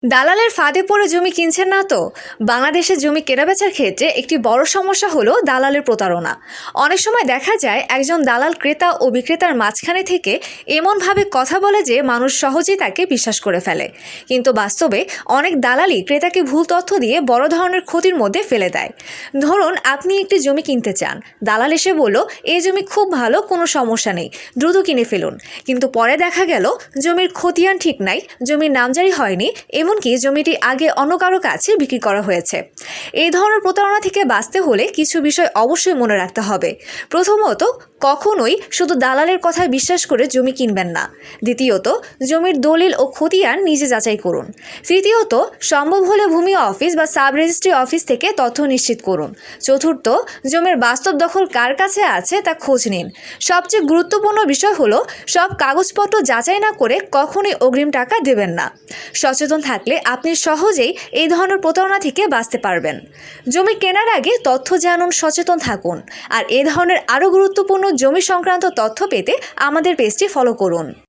দালালের ফাঁদে পড়ে জমি কিনছেন না তো? বাংলাদেশে জমি কেনাবেচার ক্ষেত্রে একটি বড় সমস্যা হলো দালালের প্রতারণা। অনেক সময় দেখা যায় একজন দালাল ক্রেতা ও বিক্রেতার মাঝখানে থেকে এমনভাবে কথা বলে যে মানুষ সহজেই তাকে বিশ্বাস করে ফেলে। কিন্তু বাস্তবে অনেক দালালই ক্রেতাকে ভুল তথ্য দিয়ে বড় ধরনের ক্ষতির মধ্যে ফেলে দেয়। ধরুন আপনি একটি জমি কিনতে চান, দালাল এসে বলল এই জমি খুব ভালো, কোনো সমস্যা নেই, দ্রুত কিনে ফেলুন। কিন্তু পরে দেখা গেল জমির খতিয়ান ঠিক নাই, জমির নামজারি হয়নি, এমনকি জমিটি আগে অন্য কারো কাছে বিক্রি করা হয়েছে। এই ধরনের প্রতারণা থেকে বাঁচতে হলে কিছু বিষয় অবশ্যই মনে রাখতে হবে। প্রথমত, কখনোই শুধু দালালের কথা বিশ্বাস করে জমি কিনবেন না। দ্বিতীয়ত, জমির দলিল ও খতিয়ান নিজে যাচাই করুন। তৃতীয়ত, সম্ভব হলে ভূমি অফিস বা সাব রেজিস্ট্রি অফিস থেকে তথ্য নিশ্চিত করুন। চতুর্থ, জমির বাস্তব দখল কার কাছে আছে তা খোঁজ নিন। সবচেয়ে গুরুত্বপূর্ণ বিষয় হলো সব কাগজপত্র যাচাই না করে কখনোই অগ্রিম টাকা দেবেন না। সচেতন থাকলে আপনি সহজেই এই ধরনের প্রতারণা থেকে বাঁচতে পারবেন। জমি কেনার আগে তথ্য জানুন, সচেতন থাকুন। আর এই ধরনের আরও গুরুত্বপূর্ণ জমি সংক্রান্ত তথ্য পেতে আমাদের পেজটি ফলো করুন।